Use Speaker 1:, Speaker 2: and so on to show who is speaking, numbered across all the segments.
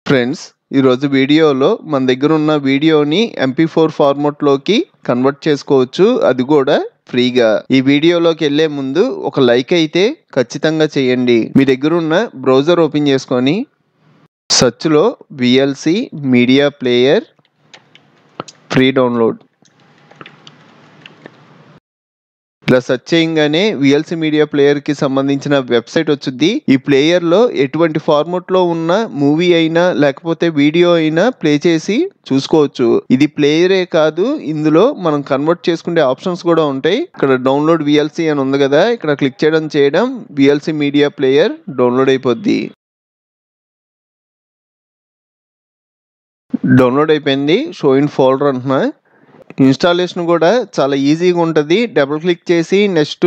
Speaker 1: Friends, ఈరోజు వీడియోలో మన దగ్గర ఉన్న వీడియోని MP4 ఫార్మాట్లోకి కన్వర్ట్ చేసుకోవచ్చు, అది కూడా ఫ్రీగా. ఈ వీడియోలోకి వెళ్ళే ముందు ఒక లైక్ అయితే ఖచ్చితంగా చేయండి. మీ దగ్గర ఉన్న బ్రౌజర్ ఓపెన్ చేసుకొని సెర్చ్లో VLC media player free download ఇలా సెర్చ్ చేయగానే VLC మీడియా ప్లేయర్ కి సంబంధించిన వెబ్సైట్ వచ్చుద్ది. ఈ ప్లేయర్ లో ఎటువంటి ఫార్మాట్ లో ఉన్న మూవీ అయినా లేకపోతే వీడియో అయినా ప్లే చేసి చూసుకోవచ్చు. ఇది ప్లేయరే కాదు, ఇందులో మనం కన్వర్ట్ చేసుకునే ఆప్షన్స్ కూడా ఉంటాయి. ఇక్కడ డౌన్లోడ్ VLC అని ఉంది కదా, ఇక్కడ క్లిక్ చేయడం VLC మీడియా ప్లేయర్ డౌన్లోడ్ అయిపోద్ది. డౌన్లోడ్ అయిపోయింది. షో ఇన్ ఫోల్డర్ అంటున్నా. ఇన్స్టాలేషన్ కూడా చాలా ఈజీగా ఉంటుంది. డబుల్ క్లిక్ చేసి నెక్స్ట్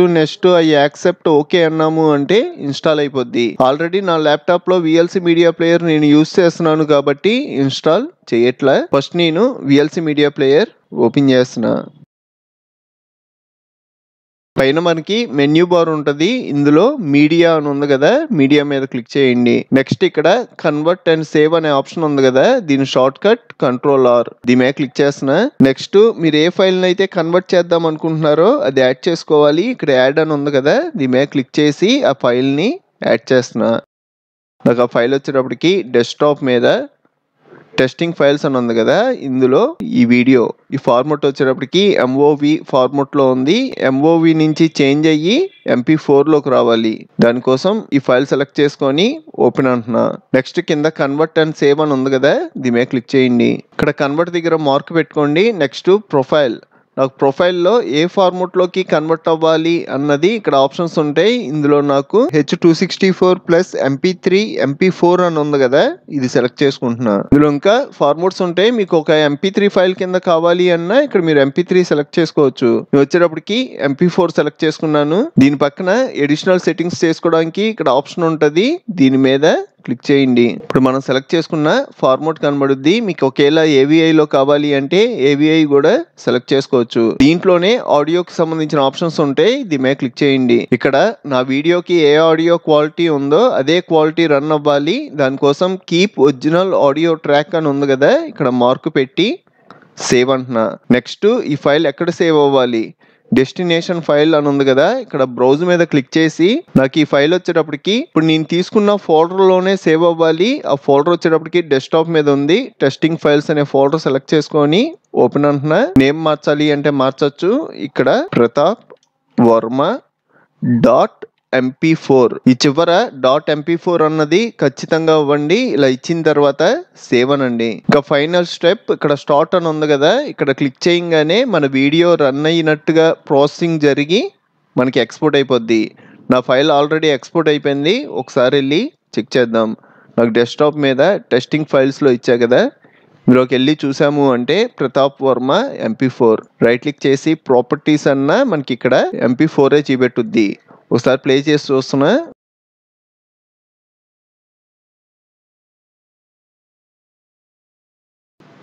Speaker 1: ఐ యాక్సెప్ట్ ఓకే అన్నాము అంటే ఇన్స్టాల్ అయిపోద్ది. ఆల్రెడీ నా ల్యాప్టాప్ లో VLC మీడియా ప్లేయర్ నేను యూజ్ చేస్తున్నాను కాబట్టి ఇన్స్టాల్ చేయట్లా. ఫస్ట్ నేను VLC మీడియా ప్లేయర్ ఓపెన్ చేస్తున్నా. పైన మనకి మెన్యూ బార్ ఉంటుంది. ఇందులో మీడియా అని ఉంది కదా, మీడియా మీద క్లిక్ చేయండి. నెక్స్ట్ ఇక్కడ కన్వర్ట్ అండ్ సేవ్ అనే ఆప్షన్ ఉంది కదా, దీని షార్ట్ కట్ Ctrl+R. దీని మీద క్లిక్ చేస్తున్నా. నెక్స్ట్ మీరు ఏ ఫైల్ అయితే కన్వర్ట్ చేద్దాం అనుకుంటున్నారో అది యాడ్ చేసుకోవాలి. ఇక్కడ యాడ్ అని ఉంది కదా, దీని మీద క్లిక్ చేసి ఆ ఫైల్ ని యాడ్ చేస్తున్నా. నాకు ఆ ఫైల్ వచ్చేటప్పటికి డెస్క్టాప్ మీద టెస్టింగ్ ఫైల్స్ అని ఉంది కదా, ఇందులో ఈ వీడియో ఈ ఫార్మాట్ వచ్చేటప్పటికి MOV ఫార్మాట్ లో ఉంది. MOV నుంచి చేంజ్ అయ్యి MP4 లోకి రావాలి. దానికోసం ఈ ఫైల్ సెలెక్ట్ చేసుకొని ఓపెన్ అంటున్నా. నెక్స్ట్ కింద కన్వర్ట్ అండ్ సేవ్ అని ఉంది కదా, దీని మీద క్లిక్ చేయండి. ఇక్కడ కన్వర్ట్ దగ్గర మార్క్ పెట్టుకోండి. నెక్స్ట్ ప్రొఫైల్, నాకు ప్రొఫైల్లో ఏ ఫార్మాట్ లోకి కన్వర్ట్ అవ్వాలి అన్నది ఇక్కడ ఆప్షన్స్ ఉంటాయి. ఇందులో నాకు H264 ప్లస్ MP3 MP4 అని ఉంది కదా, ఇది సెలెక్ట్ చేసుకుంటున్నా. ఇందులో ఇంకా ఫార్మాట్స్ ఉంటాయి. మీకు ఒక MP3 ఫైల్ కింద కావాలి అన్నా ఇక్కడ మీరు MP3 సెలెక్ట్ చేసుకోవచ్చు. వచ్చేటప్పటికి MP4 సెలెక్ట్ చేసుకున్నాను. దీని పక్కన ఎడిషనల్ సెట్టింగ్స్ చేసుకోవడానికి ఇక్కడ ఆప్షన్ ఉంటుంది, దీని మీద క్లిక్ చేయండి. ఇప్పుడు మనం సెలెక్ట్ చేసుకున్న ఫార్మాట్ కనబడుద్ది. మీకు ఒకేలా AVI లో కావాలి అంటే AVI కూడా సెలెక్ట్ చేసుకోవచ్చు. దీంట్లోనే ఆడియోకి సంబంధించిన ఆప్షన్స్ ఉంటాయి, దీని మీద క్లిక్ చేయండి. ఇక్కడ నా వీడియోకి ఏ ఆడియో క్వాలిటీ ఉందో అదే క్వాలిటీ రన్ అవ్వాలి. దానికోసం కీప్ ఒరిజినల్ ఆడియో ట్రాక్ అని ఉంది కదా, ఇక్కడ మార్క్ పెట్టి సేవ్ అంటున్నా. నెక్స్ట్ ఈ ఫైల్ ఎక్కడ సేవ్ అవ్వాలి, డెస్టినేషన్ ఫైల్ అని ఉంది కదా, ఇక్కడ బ్రౌజ్ మీద క్లిక్ చేసి నాకు ఈ ఫైల్ వచ్చేటప్పటికి ఇప్పుడు నేను తీసుకున్న ఫోల్డర్ లోనే సేవ్ అవ్వాలి. ఆ ఫోల్డర్ వచ్చేటప్పటికి డెస్క్టాప్ మీద ఉంది. టెస్టింగ్ ఫైల్స్ అనే ఫోల్డర్ సెలెక్ట్ చేసుకొని ఓపెన్ అంటున్నా. నేమ్ మార్చాలి అంటే మార్చచ్చు. ఇక్కడ ప్రతాప్ వర్మ .mp4 ఈ చివర .mp4 అన్నది ఖచ్చితంగా ఇవ్వండి. ఇలా ఇచ్చిన తర్వాత సేవ్ అనండి. ఇంకా ఫైనల్ స్టెప్ ఇక్కడ స్టార్ట్ అని ఉంది కదా, ఇక్కడ క్లిక్ చేయగానే మన వీడియో రన్ అయినట్టుగా ప్రాసెసింగ్ జరిగి మనకి ఎక్స్పోర్ట్ అయిపోద్ది. నా ఫైల్ ఆల్రెడీ ఎక్స్పోర్ట్ అయిపోయింది. ఒకసారి వెళ్ళి చెక్ చేద్దాం. నాకు డెస్క్టాప్ మీద టెస్టింగ్ ఫైల్స్లో ఇచ్చా కదా, ఇందులోకి వెళ్ళి చూసాము అంటే Pratap Varma MP4 right click చేసి ప్రాపర్టీస్ అన్న మనకి ఇక్కడ MP4 చూపెట్టుద్ది. ఒకసారి ప్లే చేసి చూస్తున్నా.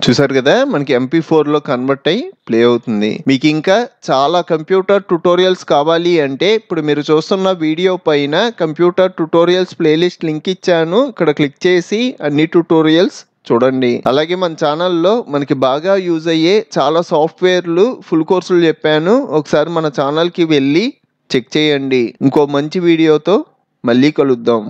Speaker 1: చూసారు కదా, మనకి MP4 లో కన్వర్ట్ అయ్యి ప్లే అవుతుంది. మీకు ఇంకా చాలా కంప్యూటర్ ట్యుటోరియల్స్ కావాలి అంటే ఇప్పుడు మీరు చూస్తున్న వీడియో పైన కంప్యూటర్ ట్యుటోరియల్స్ ప్లేలిస్ట్ లింక్ ఇచ్చాను. ఇక్కడ క్లిక్ చేసి అన్ని ట్యుటోరియల్స్ చూడండి. అలాగే మన ఛానల్లో మనకి బాగా యూజ్ అయ్యే చాలా సాఫ్ట్వేర్లు ఫుల్ కోర్సులు చెప్పాను. ఒకసారి మన ఛానల్కి వెళ్ళి చెక్ చేయండి. ఇంకో మంచి వీడియోతో మళ్ళీ కలుద్దాం.